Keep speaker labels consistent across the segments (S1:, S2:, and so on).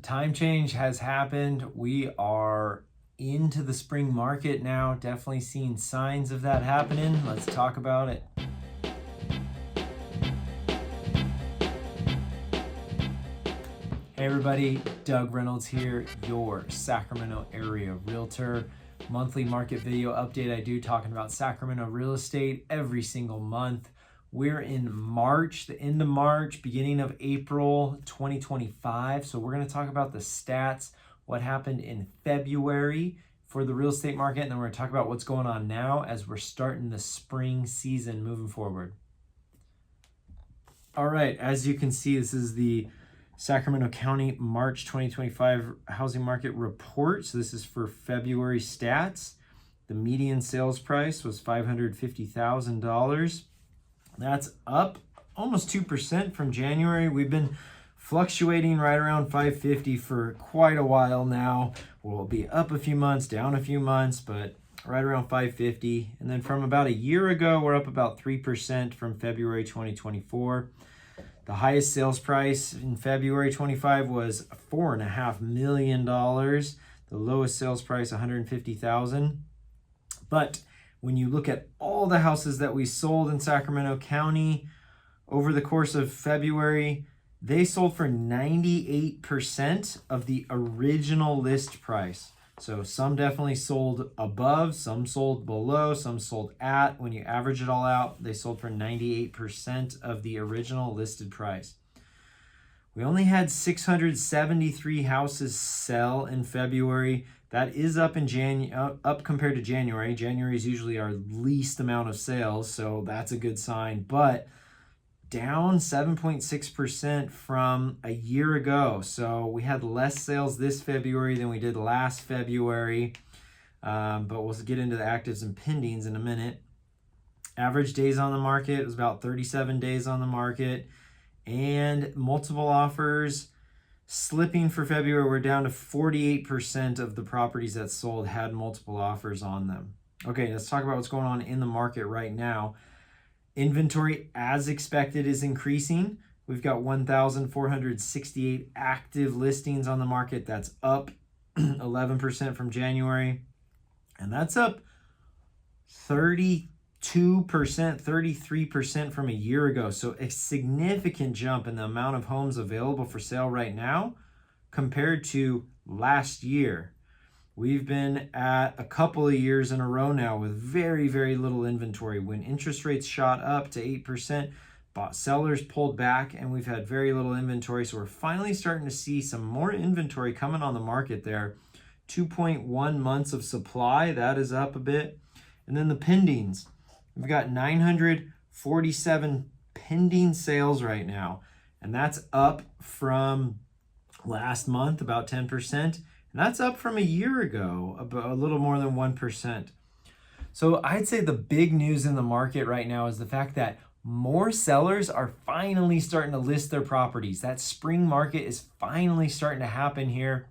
S1: time change has happened. We are into the spring market now. Definitely seeing signs of that happening. Let's talk about it. Hey everybody, Doug Reynolds here, your Sacramento area realtor. Monthly market video update I do talking about Sacramento real estate every single month. We're in March, the end of March, beginning of April 2025. So we're going to talk about the stats, what happened in February for the real estate market, and then we're going to talk about what's going on now as we're starting the spring season moving forward. All right, as you can see, this is the Sacramento County March 2025 housing market report. So this is for February stats. The median sales price was $550,000. That's up almost 2% from January. We've been fluctuating right around 550 for quite a while now. We'll be up a few months, down a few months, but right around 550. And then from about a year ago, we're up about 3% from February 2024. The highest sales price in February 25 was $4.5 million. The lowest sales price, $150,000. But when you look at all the houses that we sold in Sacramento County over the course of February, they sold for 98% of the original list price. So some definitely sold above, some sold below, some sold at. When you average it all out, they sold for 98% of the original listed price. We only had 673 houses sell in February. That is up up compared to January. January is usually our least amount of sales, so that's a good sign. But down 7.6% from a year ago. So we had less sales this February than we did last February. But we'll get into the actives and pendings in a minute. Average days on the market was about 37 days on the market. And multiple offers slipping for February, we're down to 48% of the properties that sold had multiple offers on them. Okay, let's talk about what's going on in the market right now. Inventory, as expected, is increasing. We've got 1,468 active listings on the market. That's up 11% from January. And that's up 32%, 33% from a year ago. So a significant jump in the amount of homes available for sale right now compared to last year. We've been at a couple of years in a row now with very, very little inventory. When interest rates shot up to 8%, sellers pulled back and we've had very little inventory. So we're finally starting to see some more inventory coming on the market there. 2.1 months of supply, that is up a bit. And then the pendings. We've got 947 pending sales right now, and that's up from last month, about 10%, and that's up from a year ago, about a little more than 1%. So I'd say the big news in the market right now is the fact that more sellers are finally starting to list their properties. That spring market is finally starting to happen here.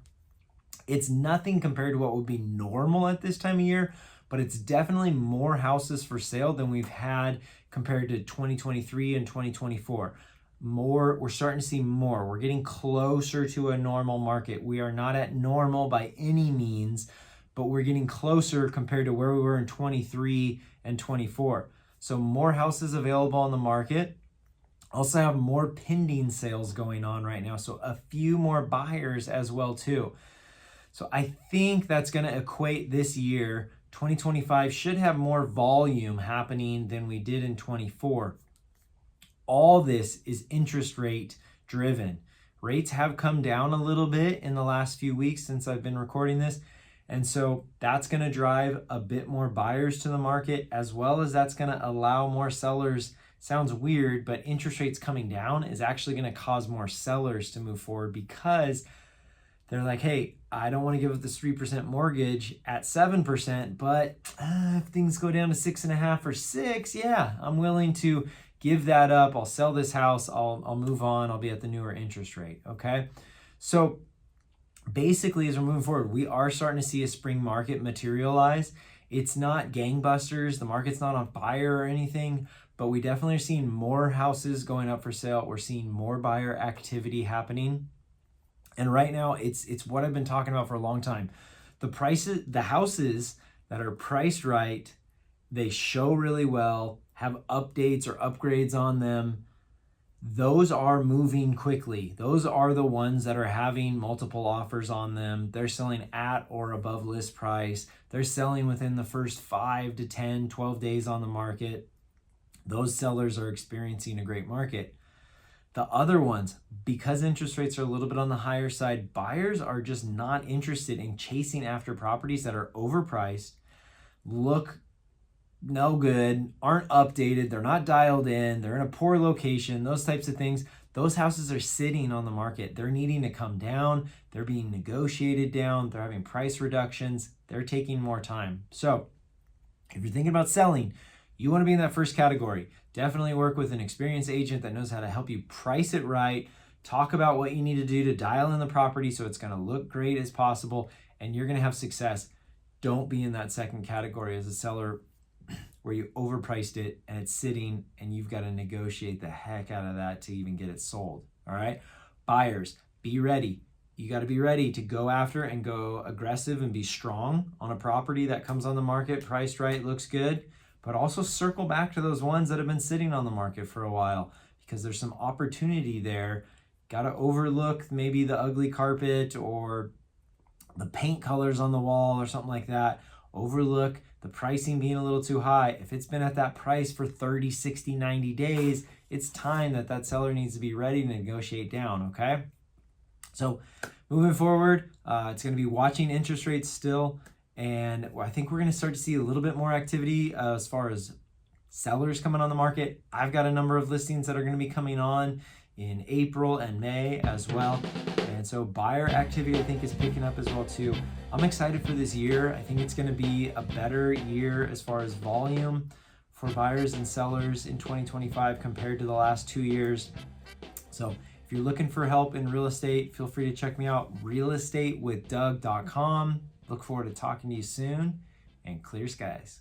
S1: It's nothing compared to what would be normal at this time of year, but it's definitely more houses for sale than we've had compared to 2023 and 2024. We're starting to see more. We're getting closer to a normal market. We are not at normal by any means, but we're getting closer compared to where we were in 23 and 24. So more houses available on the market. Also have more pending sales going on right now. So a few more buyers as well too. So I think that's going to equate this year. 2025 should have more volume happening than we did in 24. All this is interest rate driven. Rates have come down a little bit in the last few weeks since I've been recording this. And so that's going to drive a bit more buyers to the market, as well as that's going to allow more sellers. Sounds weird, but interest rates coming down is actually going to cause more sellers to move forward because they're like, hey, I don't want to give up this 3% mortgage at 7%, but if things go down to 6.5 or 6, yeah, I'm willing to give that up. I'll sell this house. I'll move on. I'll be at the newer interest rate. Okay. So basically, as we're moving forward, we are starting to see a spring market materialize. It's not gangbusters. The market's not on fire or anything, but we definitely are seeing more houses going up for sale. We're seeing more buyer activity happening. And right now, it's what I've been talking about for a long time. The houses that are priced right, they show really well, have updates or upgrades on them, those are moving quickly. Those are the ones that are having multiple offers on them. They're selling at or above list price. They're selling within the first 5 to 10, 12 days on the market. Those sellers are experiencing a great market. The other ones, because interest rates are a little bit on the higher side, buyers are just not interested in chasing after properties that are overpriced, look no good, aren't updated, they're not dialed in, they're in a poor location, those types of things. Those houses are sitting on the market. They're needing to come down. They're being negotiated down. They're having price reductions. They're taking more time. So if you're thinking about selling, you want to be in that first category. Definitely work with an experienced agent that knows how to help you price it right. Talk about what you need to do to dial in the property so it's going to look great as possible, and you're going to have success. Don't be in that second category as a seller where you overpriced it and it's sitting and you've got to negotiate the heck out of that to even get it sold. All right. Buyers, be ready. You got to be ready to go after and go aggressive and be strong on a property that comes on the market, priced right, looks good, but also circle back to those ones that have been sitting on the market for a while because there's some opportunity there. Got to overlook maybe the ugly carpet or the paint colors on the wall or something like that. Overlook the pricing being a little too high. If it's been at that price for 30, 60, 90 days, it's time that seller needs to be ready to negotiate down, okay? So moving forward, it's going to be watching interest rates still, and I think we're going to start to see a little bit more activity as far as sellers coming on the market. I've got a number of listings that are going to be coming on in April and May as well. And so buyer activity, I think, is picking up as well too. I'm excited for this year. I think it's going to be a better year as far as volume for buyers and sellers in 2025 compared to the last 2 years. So if you're looking for help in real estate, feel free to check me out, realestatewithdoug.com. Look forward to talking to you soon, and clear skies.